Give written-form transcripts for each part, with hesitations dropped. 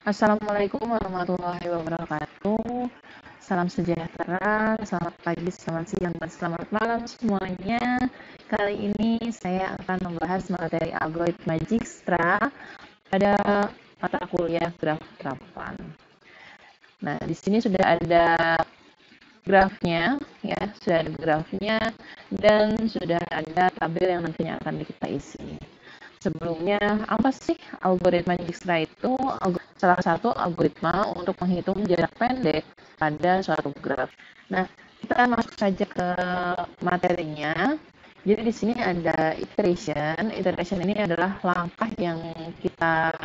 Assalamualaikum warahmatullahi wabarakatuh. Salam sejahtera, selamat pagi, selamat siang, dan selamat malam semuanya. Kali ini saya akan membahas materi algoritma Dijkstra pada mata kuliah graf terapan. Nah, di sini sudah ada grafnya, ya, sudah ada grafnya dan sudah ada tabel yang nantinya akan kita isi. Sebelumnya, apa sih algoritma Dijkstra itu? Salah satu algoritma untuk menghitung jarak pendek pada suatu graf. Nah, kita masuk saja ke materinya. Jadi di sini ada iteration. Iteration ini adalah langkah yang kita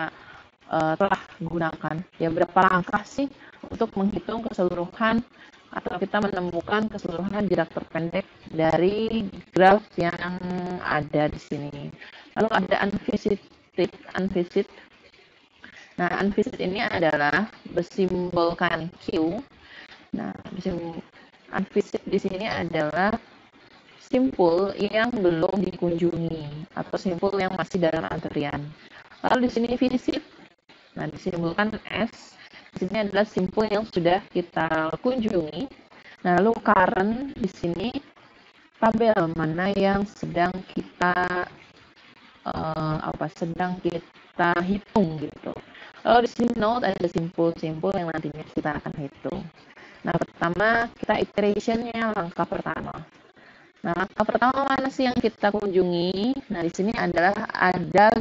telah gunakan. Ya, berapa langkah sih untuk menghitung keseluruhan atau kita menemukan keseluruhan jarak terpendek dari graf yang ada di sini. Lalu ada unvisit. Nah, unvisit ini adalah bersimbolkan Q. Nah, unvisit di sini adalah simpul yang belum dikunjungi atau simpul yang masih dalam antrian. Lalu di sini visit. Nah, disimbolkan S. Di sini adalah simpul yang sudah kita kunjungi. Nah, lalu current di sini tabel mana yang sedang kita hitung gitu. Lalu di sini node ada simpul-simpul yang nantinya kita akan hitung. Nah, pertama kita iterationnya langkah pertama. Nah, langkah pertama mana sih yang kita kunjungi? Nah, di sini adalah ada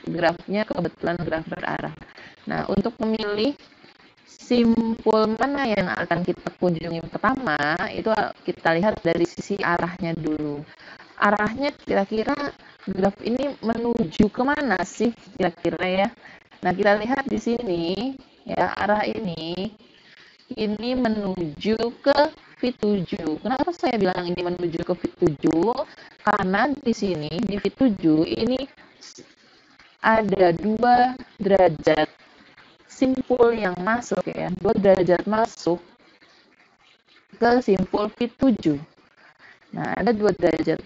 grafnya kebetulan graf berarah. Nah, untuk memilih simpul mana yang akan kita kunjungi pertama, itu kita lihat dari sisi arahnya dulu. Arahnya kira-kira graf ini menuju kemana sih kira-kira ya? Nah, kita lihat di sini ya, arah ini menuju ke V7. Kenapa saya bilang ini menuju ke V7? Karena di sini di V7 ini ada 2 derajat simpul yang masuk ya, 2 derajat masuk ke simpul V7. Nah, ada 2 derajat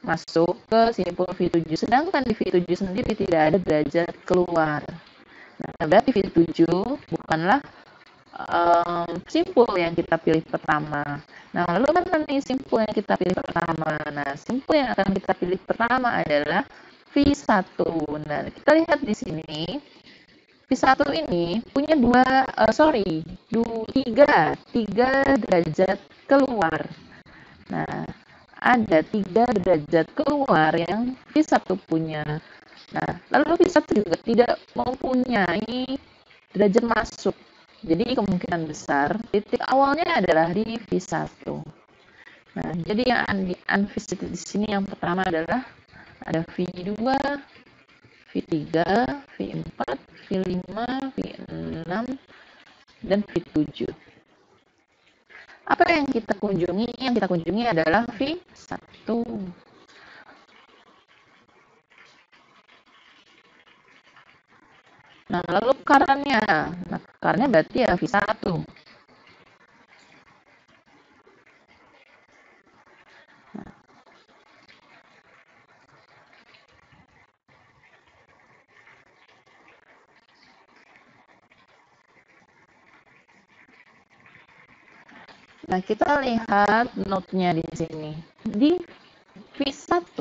masuk ke simpul V7, sedangkan di V7 sendiri tidak ada derajat keluar. Nah, berarti V7 bukanlah simpul yang kita pilih pertama. Nah, lalu mana nih simpul yang kita pilih pertama? Nah, simpul yang akan kita pilih pertama adalah V1. Nah, kita lihat di sini V1 ini punya tiga derajat keluar. Nah, ada 3 derajat keluar yang V1 punya. Nah, lalu V1 juga tidak mempunyai derajat masuk. Jadi kemungkinan besar titik awalnya adalah di V1. Nah, jadi yang unvisited di sini yang pertama adalah ada V2, V3, V4, V5, V6, dan V7. Apa yang kita kunjungi? Yang kita kunjungi adalah V1. Nah, lalu current-nya. Nah, current-nya berarti ya V1. Nah, kita lihat node-nya di sini. Di V1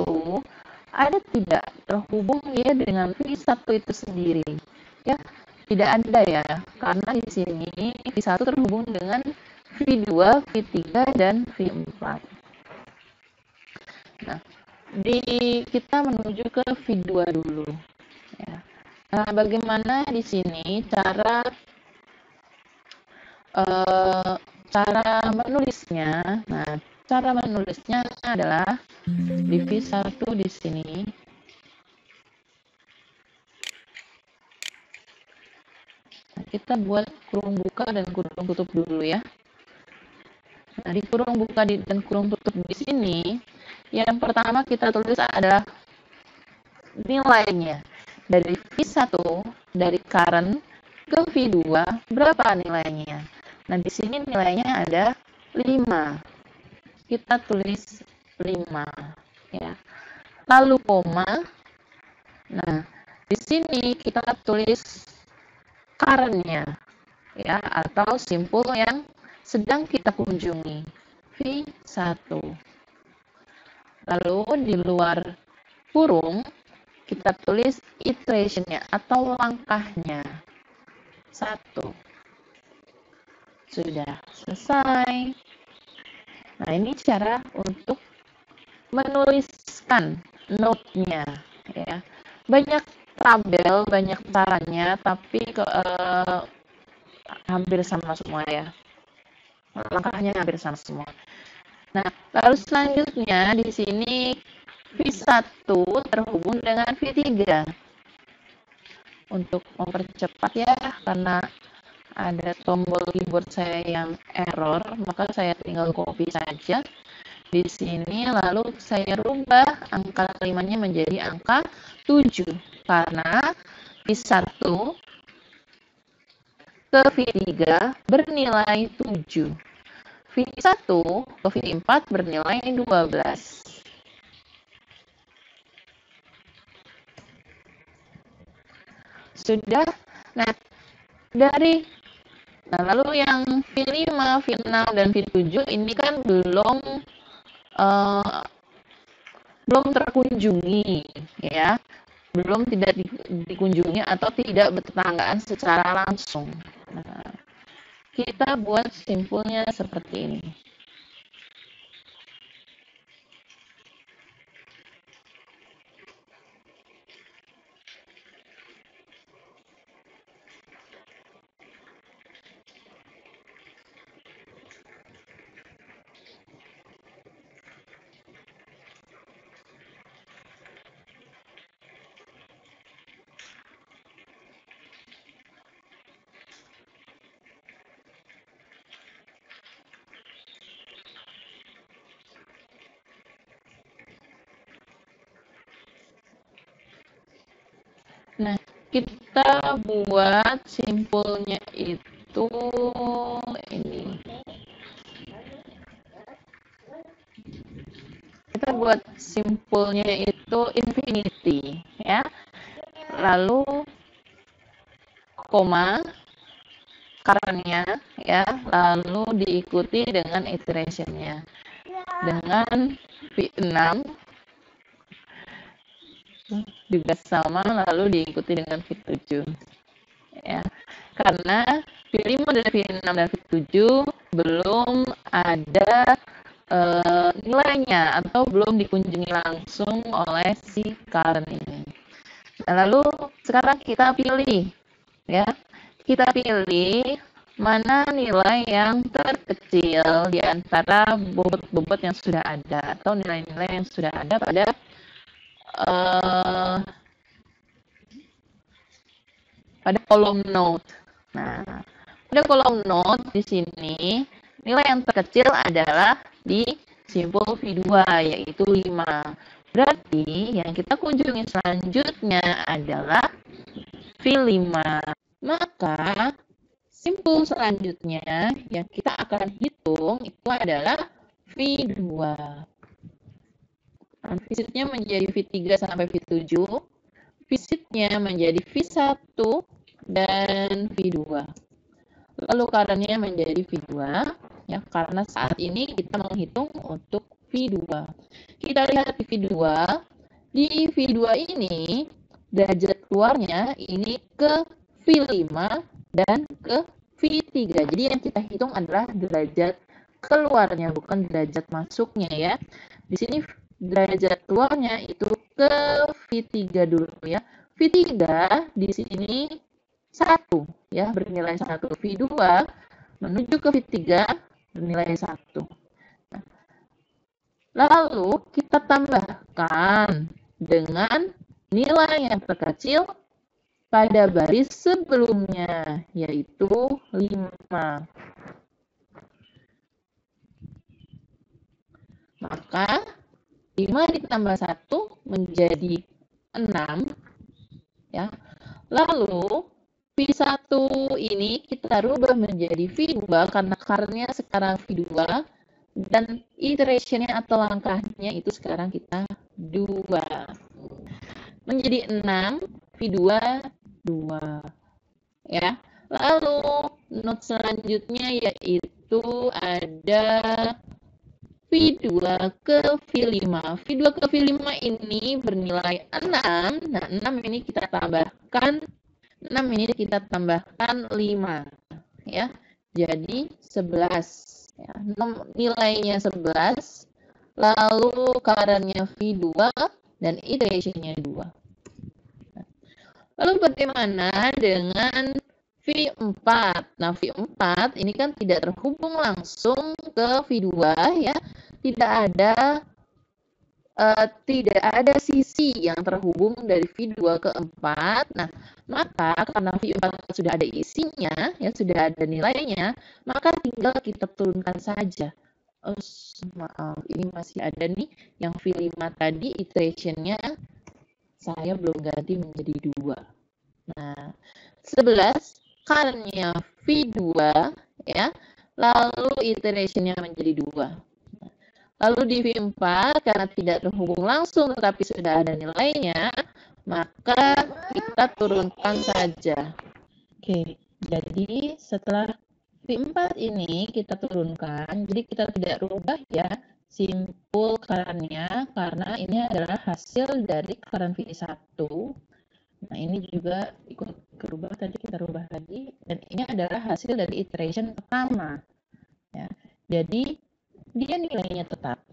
ada tidak terhubung ya dengan V1 itu sendiri. Ya, tidak ada ya. Karena di sini V1 terhubung dengan V2, V3, dan V4. Nah, kita menuju ke V2 dulu. Ya. Nah, bagaimana di sini cara menulisnya? Nah, cara menulisnya adalah di V1 di sini. Nah, kita buat kurung buka dan kurung tutup dulu ya. Nah, di kurung buka dan kurung tutup di sini, yang pertama kita tulis adalah nilainya. Dari V1, dari current ke V2, berapa nilainya? Nah, di sini nilainya ada 5. Kita tulis 5. Ya. Lalu koma. Nah, di sini kita tulis current-nya, ya, atau simpul yang sedang kita kunjungi, V1. Lalu di luar kurung kita tulis iteration-nya atau langkahnya, 1. Sudah selesai. Nah, ini cara untuk menuliskan note-nya, ya. Banyak tabel, banyak caranya, tapi hampir sama semua, ya. Langkahnya hampir sama semua. Nah, lalu selanjutnya di sini V1 terhubung dengan V3. Untuk mempercepat, ya, karena ada tombol keyboard saya yang error, maka saya tinggal copy saja di sini, lalu saya rubah angka 5-nya menjadi angka 7, karena V1 ke V3 bernilai 7. V1 ke V4 bernilai 12. Sudah. Nah, lalu yang V5, V6, dan V7 ini kan belum terkunjungi, ya. Belum tidak dikunjungi atau tidak bertetanggaan secara langsung. Nah, kita buat simpulnya seperti ini. Nah, kita buat simpulnya itu ini. Kita buat simpulnya itu infinity, ya. Lalu koma current-nya, ya, lalu diikuti dengan iteration-nya. Dengan V6 juga sama, lalu diikuti dengan V7, ya. Karena V5 dan V6 dan V7 belum ada nilainya atau belum dikunjungi langsung oleh si current ini. Nah, lalu sekarang kita pilih, ya. Kita pilih mana nilai yang terkecil di antara bobot-bobot yang sudah ada atau nilai-nilai yang sudah ada pada kolom note. Nah, pada kolom note di sini nilai yang terkecil adalah di simpul V2, yaitu 5. Berarti yang kita kunjungi selanjutnya adalah V5. Maka simpul selanjutnya yang kita akan hitung itu adalah V2. Visitnya menjadi V3 sampai V7. Visitnya menjadi V1 dan V2. Lalu current-nya menjadi V2, ya, karena saat ini kita menghitung untuk V2. Kita lihat di V2. Di V2 ini derajat keluarnya ini ke V5 dan ke V3. Jadi yang kita hitung adalah derajat keluarnya, bukan derajat masuknya, ya. Di sini derajat keluarnya itu ke V3 dulu, ya. V3 di sini 1, ya, bernilai 1. V2 menuju ke V3 bernilai 1. Nah, lalu kita tambahkan dengan nilai yang terkecil pada baris sebelumnya, yaitu 5. Maka 5 ditambah 1 menjadi 6, ya. Lalu V1 ini kita rubah menjadi V2 karena current-nya sekarang V2 dan iteration-nya atau langkahnya itu sekarang kita 2. Menjadi 6, V2 2. Ya. Lalu not selanjutnya yaitu ada V2 ke V5. V2 ke V5 ini bernilai 6. Nah, 6 ini kita tambahkan 5 ya. Jadi 11 ya. Nilainya 11. Lalu current-nya V2 dan iteration-nya 2. Lalu bagaimana dengan V4? Nah, V4 ini kan tidak terhubung langsung ke V2 ya. Tidak ada sisi yang terhubung dari V2 ke 4. Nah, maka karena V4 sudah ada isinya, ya sudah ada nilainya, maka tinggal kita turunkan saja. Oh, maaf, ini masih ada nih yang V5 tadi iteration-nya saya belum ganti menjadi 2. Nah, 11 current-nya V2 ya, lalu iteration-nya menjadi 2. Lalu di V4 karena tidak terhubung langsung tetapi sudah ada nilainya, maka kita turunkan saja. Oke, jadi setelah V4 ini kita turunkan, jadi kita tidak rubah ya simpul current-nya karena ini adalah hasil dari current V1. Nah, ini juga ikut berubah, tadi kita rubah lagi, dan ini adalah hasil dari iteration pertama. Ya. Jadi, dia nilainya tetap.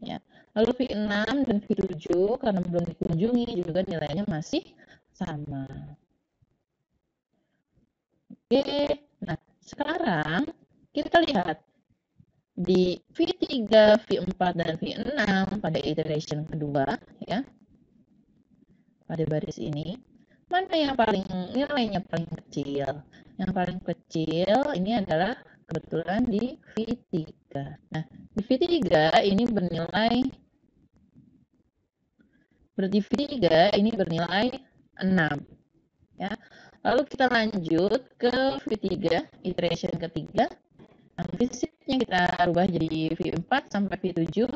Ya. Lalu V6 dan V7, karena belum dikunjungi, juga nilainya masih sama. Oke, nah sekarang kita lihat di V3, V4, dan V6 pada iteration kedua, ya, pada baris ini, mana yang nilainya paling kecil? Yang paling kecil ini adalah kebetulan di V3. Nah, di V3 ini berarti V3 ini bernilai 6. Ya. Lalu kita lanjut ke V3, iteration ketiga. Nah, visitnya kita rubah jadi V4 sampai V7.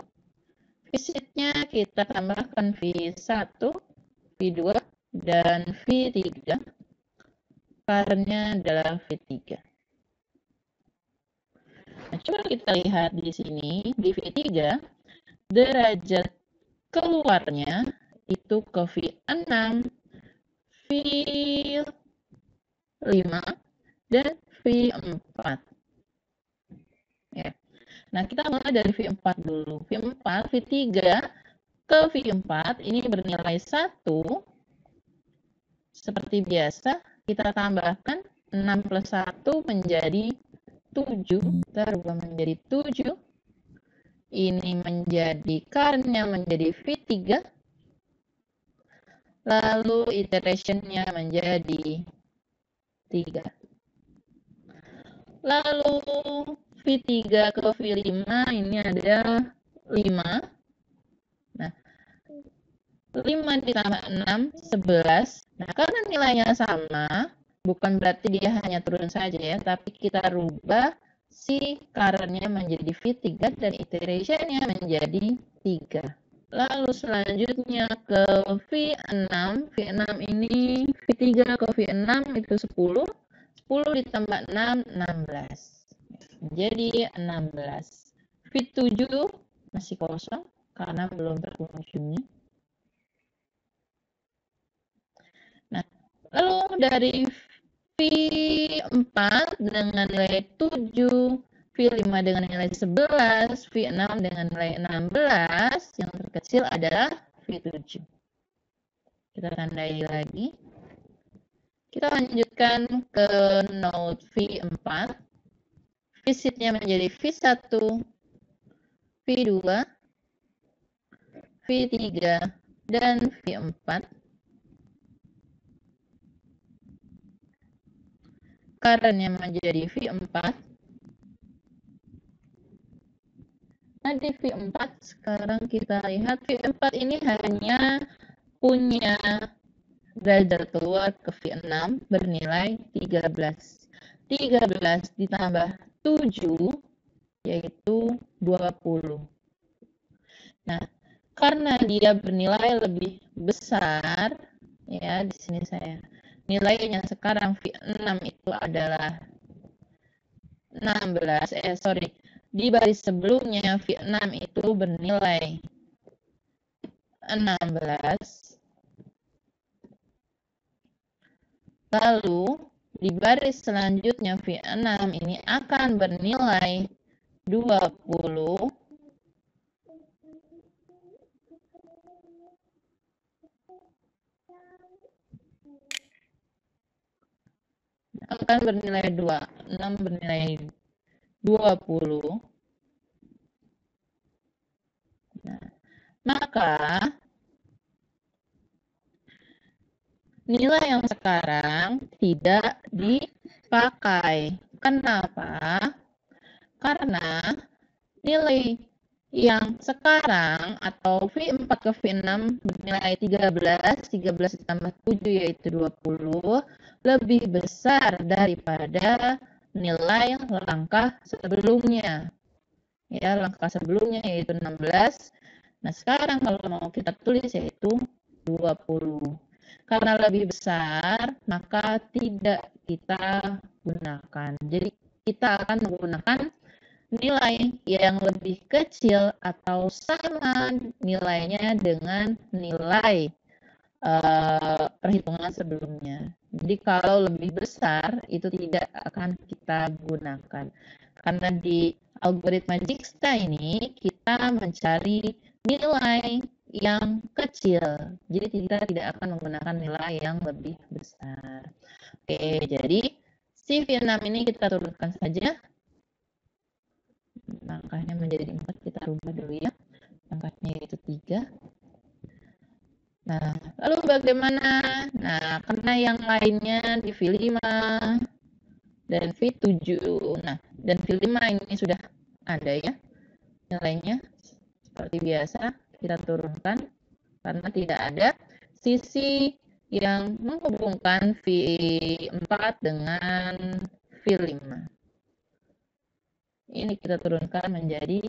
Visitnya kita tambahkan V1, V2, dan V3. Current-nya adalah V3. Nah, coba kita lihat di sini, di V3, derajat keluarnya itu ke V6, V5, dan V4. Ya. Nah, kita mulai dari V4 dulu. V4, V3 ke V4 ini bernilai 1. Seperti biasa, kita tambahkan 6 plus 1 menjadi 7. Kita rubah menjadi 7. Ini menjadi current-nya menjadi V3. Lalu iteration-nya menjadi 3. Lalu V3 ke V5 ini ada 5. Nah, 5 ditambah 6, 11. Nah, karena nilainya sama, bukan berarti dia hanya turun saja ya, tapi kita rubah si current-nya menjadi V3 dan iteration-nya menjadi 3. Lalu selanjutnya ke V6. V6 ini V3 ke V6 itu 10. 10 ditambah 6, 16. Jadi 16. V7 masih kosong karena belum terkunjungi. Nah, lalu dari V4 dengan nilai 7, V5 dengan nilai 11, V6 dengan nilai 16, yang terkecil adalah V7. Kita tandai lagi. Kita lanjutkan ke node V4. Visitnya menjadi V1, V2, V3, dan V4. Current-nya menjadi V4. Nah, di V4 sekarang kita lihat V4 ini hanya punya derajat keluar ke V6 bernilai 13. 13 ditambah 7 yaitu 20. Nah, karena dia bernilai lebih besar, ya di sini saya nilainya sekarang V6 itu adalah 16, di baris sebelumnya V6 itu bernilai 16. Lalu di baris selanjutnya V6 ini akan bernilai 20. Akan bernilai 2. 6 bernilai 20. Nah, maka nilai yang sekarang tidak dipakai. Kenapa? Karena nilai yang sekarang atau V4 ke V6 bernilai 13 ditambah 7 yaitu 20 lebih besar daripada nilai langkah sebelumnya. Ya, langkah sebelumnya yaitu 16. Nah, sekarang kalau mau kita tulis yaitu 20. Karena lebih besar, maka tidak kita gunakan. Jadi kita akan menggunakan nilai yang lebih kecil atau sama nilainya dengan nilai perhitungan sebelumnya. Jadi kalau lebih besar itu tidak akan kita gunakan. Karena di algoritma Dijkstra ini kita mencari nilai yang kecil. Jadi kita tidak akan menggunakan nilai yang lebih besar. Oke, jadi si V6 ini kita turunkan saja. Langkahnya menjadi 4, kita rubah dulu ya. Langkahnya yaitu 3. Nah, lalu bagaimana? Nah, karena yang lainnya di V5 dan V7. Nah, dan V5 ini sudah ada ya nilainya. Seperti biasa, kita turunkan karena tidak ada sisi yang menghubungkan V4 dengan V5. Ini kita turunkan menjadi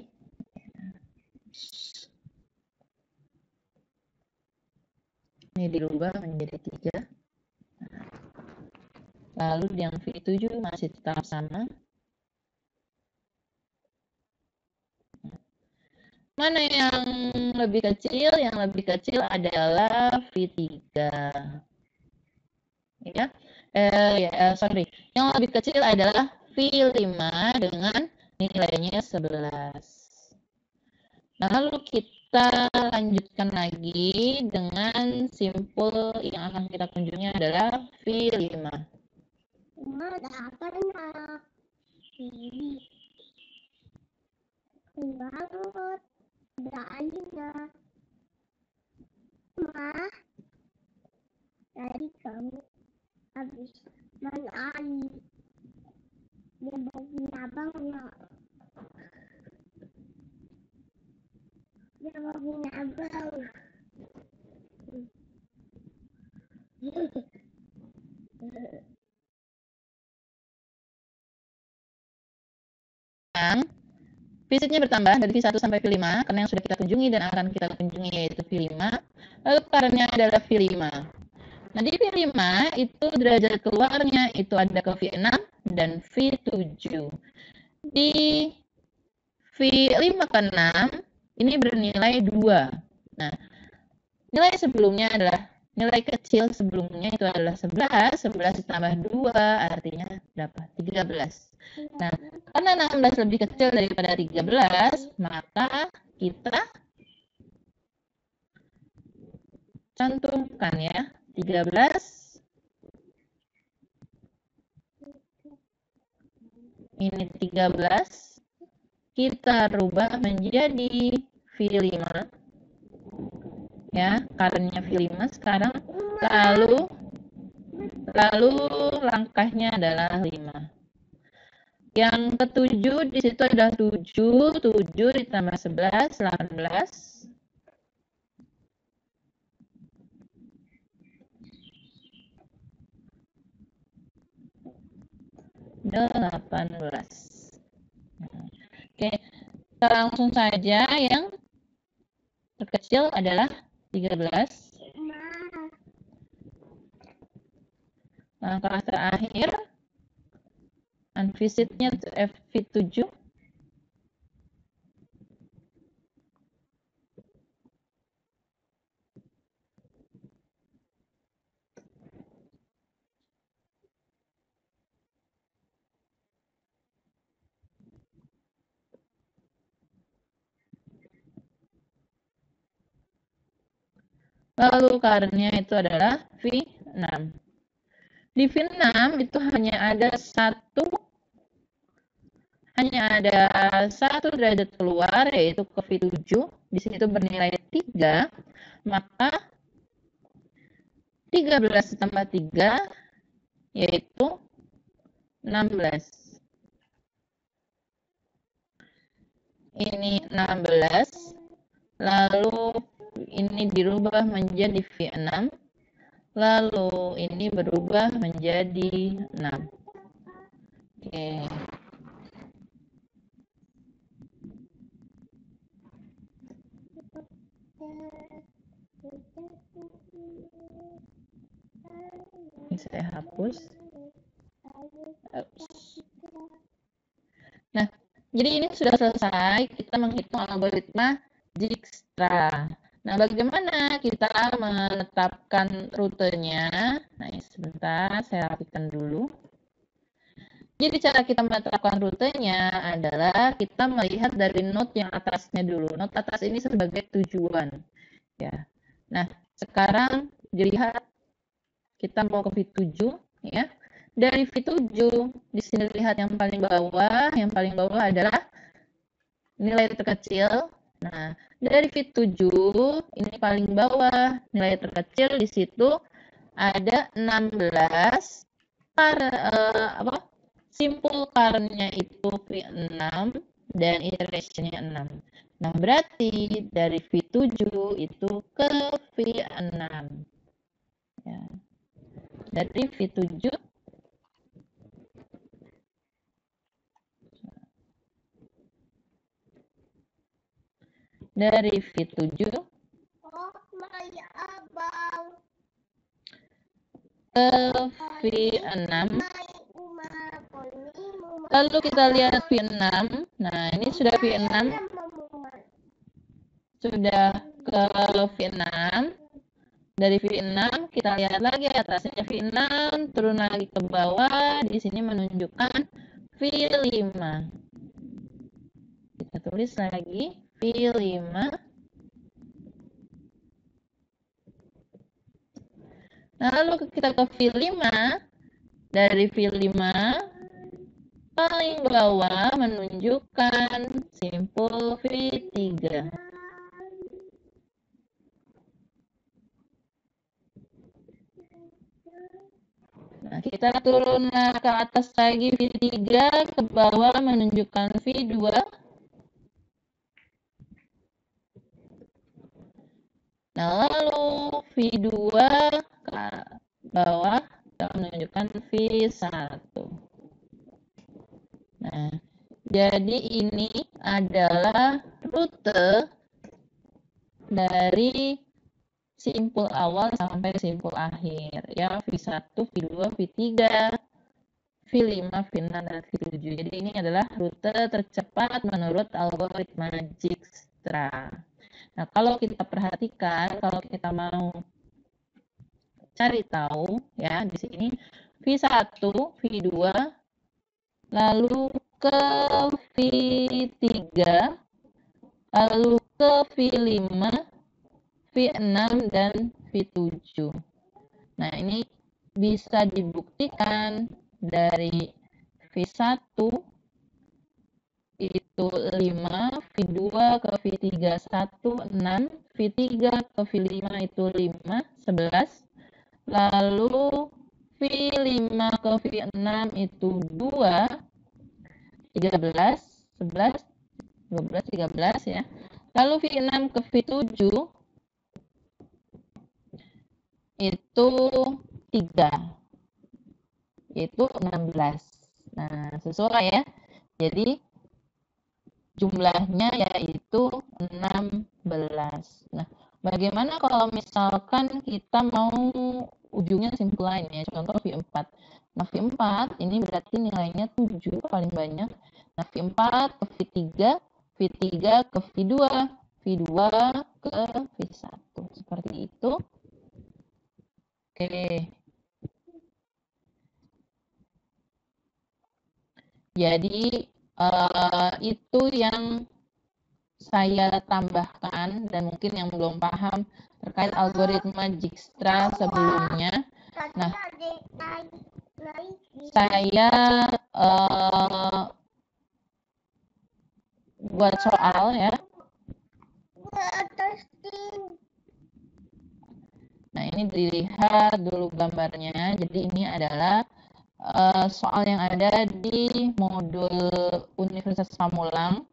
ini dirubah menjadi 3. Lalu yang V7 masih tetap sama. Mana yang lebih kecil? Yang lebih kecil adalah V3. Ya. Yang lebih kecil adalah V5 dengan nilainya 11. Nah, lalu kita lanjutkan lagi dengan simpul yang akan kita kunjungi adalah V5. Udah pernah ini banget beraninya mah tadi kamu habis main air dia bagi abangnya dia bagi abang V-nya bertambah dari V1 sampai V5 karena yang sudah kita kunjungi dan akan kita kunjungi yaitu V5. Lalu karenya adalah V5. Nah, di V5 itu derajat keluarnya itu ada ke V6 dan V7. Di V5 ke 6 ini bernilai 2. Nah, nilai sebelumnya adalah nilai kecil sebelumnya itu adalah 11. 11 ditambah 2 artinya berapa? 13. Nah, karena 16 lebih kecil daripada 13, maka kita cantumkan ya. 13. Ini 13. Kita rubah menjadi V5. Ya, karena V5 sekarang lalu langkahnya adalah 5. Yang ketujuh di situ ada 7 ditambah 11, 18. 18. Oke, kita langsung saja yang terkecil adalah 13. langkah terakhir, unvisitnya FV7. Lalu current-nya itu adalah V6. Di V6 itu hanya ada satu derajat keluar, yaitu ke V7. Di situ bernilai 3, maka 13 tambah 3 yaitu 16. Ini 16, lalu ini dirubah menjadi V6, lalu ini berubah menjadi 6. Oke. Ini saya hapus. Nah, jadi ini sudah selesai kita menghitung algoritma Dijkstra. Nah, bagaimana kita menetapkan rutenya? Nah, sebentar saya rapikan dulu. Jadi cara kita menetapkan rutenya adalah kita melihat dari node yang atasnya dulu. Node atas ini sebagai tujuan. Ya. Nah, sekarang dilihat kita mau ke V7 ya. Dari V7 di sini lihat yang paling bawah adalah nilai terkecil. Nah, dari V7 ini paling bawah nilai terkecil, di situ ada 16. Simple current-nya itu V6 dan iteration-nya 6. Nah, berarti dari V7 itu ke V6. Ya. Dari V7 ke V6. Lalu kita lihat V6. Nah, ini sudah V6. Sudah ke V6. Dari V6 kita lihat lagi atasnya V6, turun lagi ke bawah, di sini menunjukkan V5. Kita tulis lagi V5. Nah, lalu kita ke V5. Dari V5 paling bawah menunjukkan simpul V3. Nah, kita turun ke atas lagi V3, ke bawah menunjukkan V2. Nah, lalu V2 ke bawah menunjukkan V1. Nah, jadi ini adalah rute dari simpul awal sampai simpul akhir, ya, V1, V2, V3, V5, V6, dan V7. Jadi ini adalah rute tercepat menurut algoritma Dijkstra. Nah, kalau kita perhatikan, kalau kita mau cari tahu, ya, di sini V1, V2, lalu ke V3, lalu ke V5, V6, dan V7. Nah, ini bisa dibuktikan dari V1 itu 5, V2 ke V3 1, 6, V3 ke V5 itu 5, 11, lalu V5 ke V6 itu 2, 13, 11, 12, 13 ya. Lalu V6 ke V7 itu 3, itu 16. Nah, sesuai ya. Jadi jumlahnya yaitu 16. Nah, bagaimana kalau misalkan kita mau ujungnya simple line ya, contoh V4. Nah, V4 ini berarti nilainya 7 paling banyak. Nah, V4 ke V3, V3 ke V2, V2 ke V1. Seperti itu. Oke. Jadi, itu yang saya tambahkan, dan mungkin yang belum paham terkait algoritma Dijkstra sebelumnya. Nah, saya buat soal ya. Nah, ini dilihat dulu gambarnya. Jadi ini adalah soal yang ada di modul Universitas Pamulang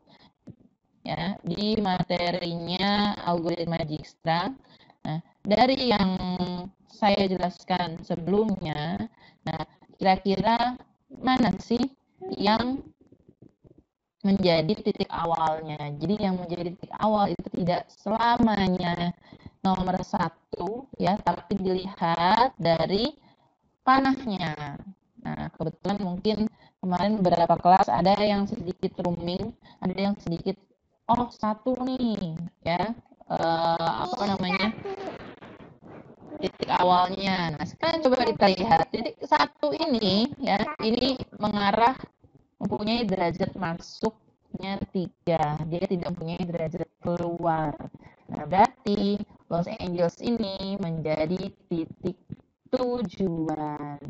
ya, di materinya algoritma Dijkstra. Nah, dari yang saya jelaskan sebelumnya, nah kira-kira mana sih yang menjadi titik awalnya? Jadi yang menjadi titik awal itu tidak selamanya nomor 1 ya, tapi dilihat dari panahnya. Nah, kebetulan mungkin kemarin beberapa kelas ada yang sedikit rooming, ada yang sedikit 1 nih ya, apa namanya, titik awalnya. Nah, sekarang coba kita lihat titik 1 ini ya, ini mengarah mempunyai derajat masuknya 3, dia tidak mempunyai derajat keluar. Nah, berarti Los Angeles ini menjadi titik tujuan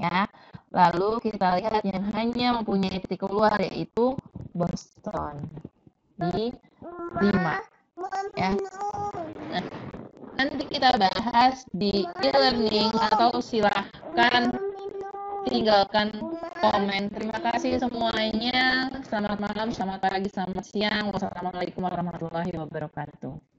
ya. Lalu kita lihat yang hanya mempunyai titik keluar yaitu Boston di 5 ya. Nah, nanti kita bahas di e-learning, atau silahkan tinggalkan komen. Terima kasih semuanya. Selamat malam, selamat pagi, selamat siang. Wassalamualaikum warahmatullahi wabarakatuh.